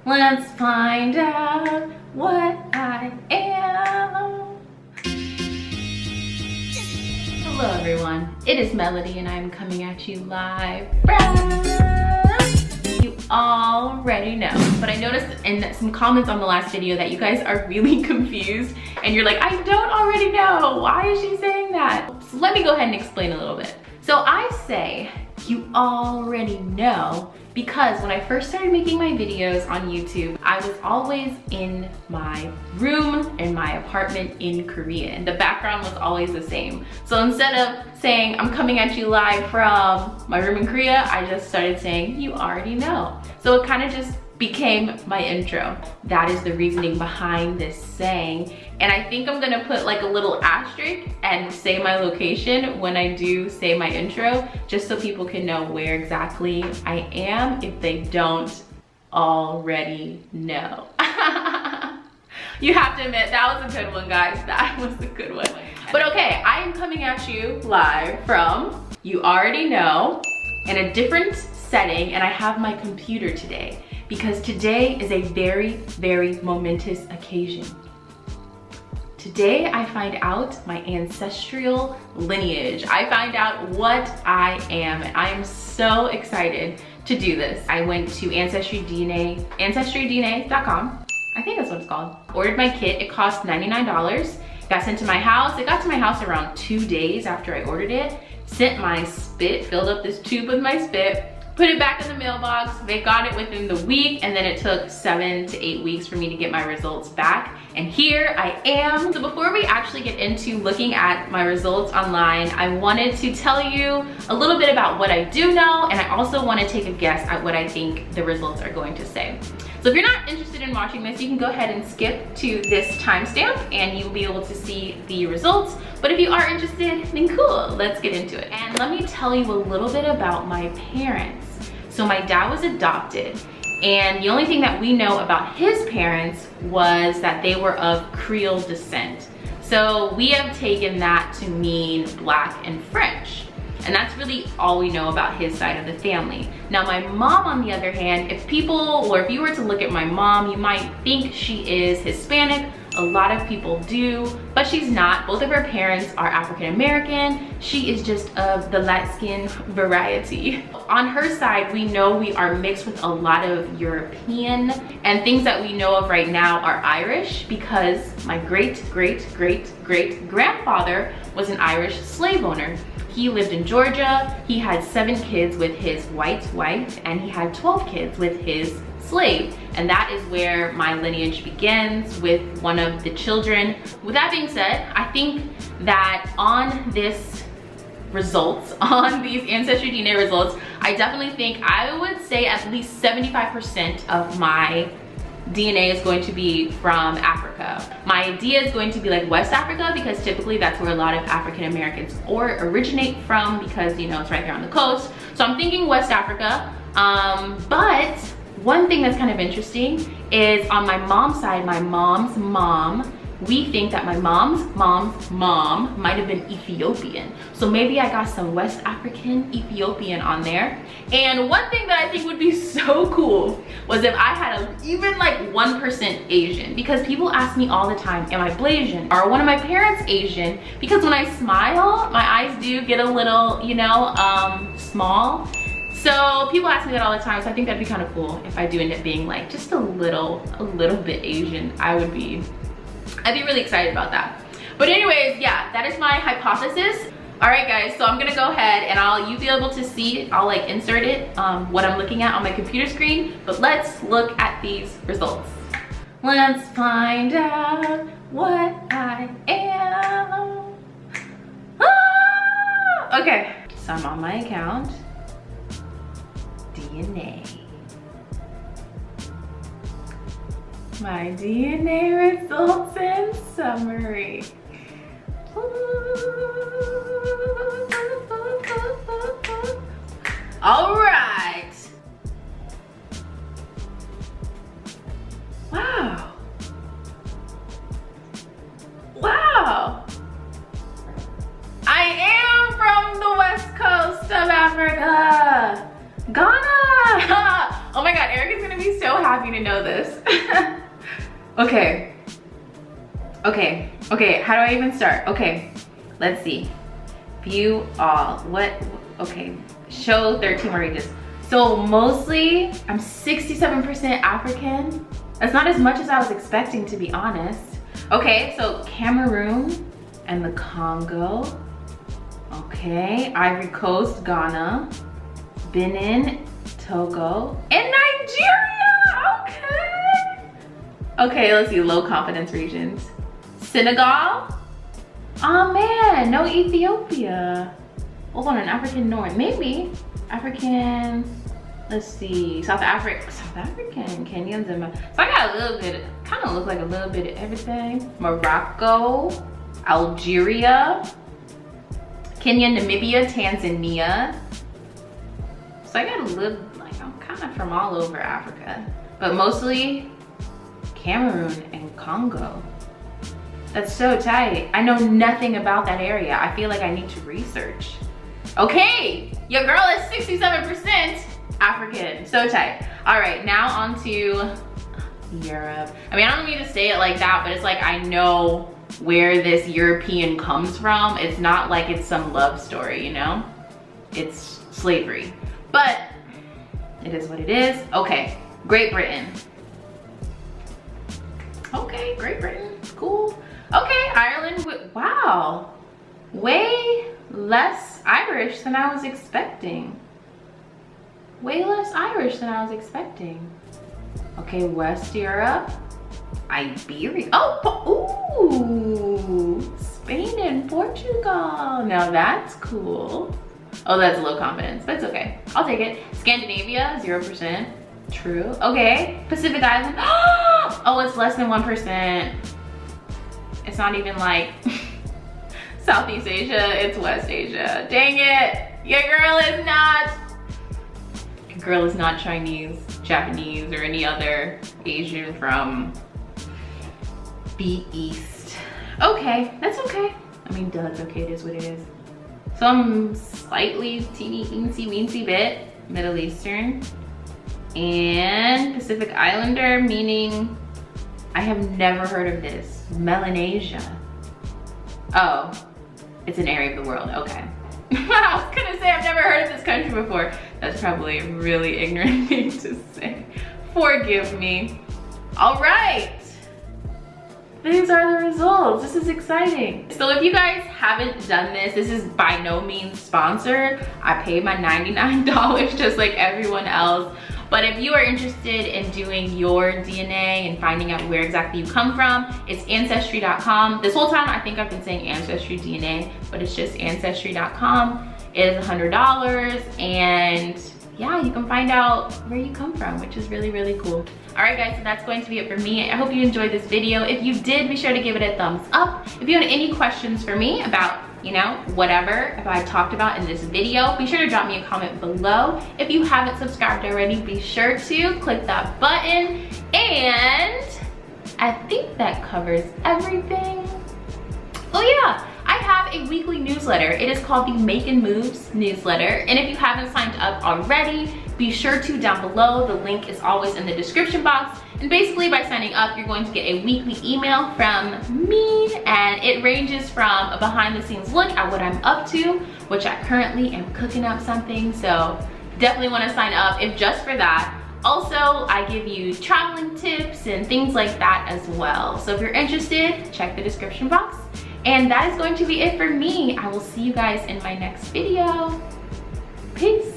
Let's find out what I am. Hello everyone, it is Melody and I'm coming at you live from, you already know, but I noticed in some comments on the last video that you guys are really confused and you're like, I don't already know, why is she saying that? So let me go ahead and explain a little bit. So I say you already know because when I first started making my videos on YouTube, I was always in my room in my apartment in Korea and the background was always the same. So instead of saying I'm coming at you live from my room in Korea, I just started saying you already know. So it kind of just became my intro. That is the reasoning behind this saying. And I think I'm gonna put like a little asterisk and say my location when I do say my intro, just so people can know where exactly I am if they don't already know. You have to admit, that was a good one, guys. That was a good one. But okay, I am coming at you live from, you already know, in a different setting, and I have my computer today because today is a very, very momentous occasion. Today, I find out my ancestral lineage. I find out what I am, and I am so excited to do this. I went to Ancestry DNA, ancestrydna.com. I think that's what it's called. Ordered my kit, it cost $99. Got sent to my house. It got to my house around 2 days after I ordered it. Sent my spit, filled up this tube with my spit, put it back in the mailbox. They got it within the week, and then it took 7 to 8 weeks for me to get my results back. And here I am. So before we actually get into looking at my results online, I wanted to tell you a little bit about what I do know, and I also want to take a guess at what I think the results are going to say. So if you're not interested in watching this, you can go ahead and skip to this timestamp and you'll be able to see the results. But if you are interested, then cool, let's get into it. And let me tell you a little bit about my parents. So my dad was adopted, and the only thing that we know about his parents was that they were of Creole descent. So we have taken that to mean Black and French. And that's really all we know about his side of the family. Now my mom, on the other hand, if you were to look at my mom, you might think she is Hispanic. A lot of people do, but she's not. Both of her parents are African American. She is just of the light skin variety. On her side, we know we are mixed with a lot of European, and things that we know of right now are Irish because my great grandfather was an Irish slave owner. He lived in Georgia. He had 7 kids with his white wife, and he had 12 kids with his slave. And that is where my lineage begins, with one of the children. With that being said, I think that on these Ancestry DNA results, I definitely think I would say at least 75% of my DNA is going to be from Africa. My idea is going to be like West Africa because typically that's where a lot of African Americans originate from because, you know, it's right there on the coast. So I'm thinking West Africa, but one thing that's kind of interesting is on my mom's side, my mom's mom, we think that my mom's mom might have been Ethiopian. So maybe I got some West African Ethiopian on there. And one thing that I think would be so cool was if I had even like 1% Asian, because people ask me all the time, am I Blasian? Or one of my parents Asian? Because when I smile, my eyes do get a little, you know, small. So people ask me that all the time, so I think that'd be kind of cool if I do end up being like just a little bit Asian. I'd be really excited about that. But anyways, yeah, that is my hypothesis. All right guys, so I'm gonna go ahead and you'll be able to see it. I'll like insert it, what I'm looking at on my computer screen, but let's look at these results. Let's find out what I am. Ah! Okay, so I'm on my account. DNA. My DNA results in summary. All right. Wow. Wow. I am from the west coast of Africa. Ghana. Oh my God, Eric is gonna be so happy to know this. Okay, how do I even start? Okay, let's see. View all, okay, show 13 more regions. So mostly, I'm 67% African. That's not as much as I was expecting, to be honest. Okay, so Cameroon and the Congo. Okay, Ivory Coast, Ghana, Benin, Togo, and Nigeria, okay. Okay, let's see, low confidence regions. Senegal, oh man, no Ethiopia. Hold on, an African North, maybe. African, let's see, South African, Kenyan, Zimbabwe. So I got a little bit, kind of look like a little bit of everything. Morocco, Algeria, Kenya, Namibia, Tanzania. So I got a little, like, I'm kind of from all over Africa, but mostly Cameroon and Congo. That's so tight. I know nothing about that area. I feel like I need to research. Okay, your girl is 67% African, so tight. All right, now on to Europe. I mean, I don't mean to say it like that, but it's like I know where this European comes from. It's not like it's some love story, you know? It's slavery, but it is what it is. Okay, Great Britain. Okay, Great Britain, cool. Okay, Ireland, wow. Way less Irish than I was expecting. Way less Irish than I was expecting. Okay, West Europe, Iberia. Oh, ooh, Spain and Portugal. Now that's cool. Oh, that's low confidence, but it's okay. I'll take it. Scandinavia, 0%. True. Okay, Pacific Island. Oh, it's less than 1%. It's not even like Southeast Asia, it's West Asia. Dang it, your girl is not Chinese, Japanese, or any other Asian from the East. Okay, that's okay. I mean, duh, it's okay, it is what it is. Some slightly teeny weensy bit Middle Eastern, and Pacific Islander, meaning I have never heard of this. Melanesia. Oh, it's an area of the world, okay. I was gonna say I've never heard of this country before. That's probably a really ignorant thing to say. Forgive me. All right. These are the results. This is exciting. So if you guys haven't done this is by no means sponsored. I paid my $99 just like everyone else. But if you are interested in doing your DNA and finding out where exactly you come from, it's ancestry.com. This whole time I think I've been saying Ancestry DNA, but it's just ancestry.com. It is $100, and yeah, you can find out where you come from, which is really, really cool. All right guys, so that's going to be it for me. I hope you enjoyed this video. If you did, be sure to give it a thumbs up. If you have any questions for me about, you know, whatever if I talked about in this video, be sure to drop me a comment below. If you haven't subscribed already, be sure to click that button. And I think that covers everything. Oh yeah, I have a weekly newsletter. It is called the Making Moves newsletter. And if you haven't signed up already, be sure to down below. The link is always in the description box. And basically by signing up, you're going to get a weekly email from me, and it ranges from a behind the scenes look at what I'm up to, which I currently am cooking up something. So definitely want to sign up if just for that. Also, I give you traveling tips and things like that as well. So if you're interested, check the description box. And that is going to be it for me. I will see you guys in my next video. Peace.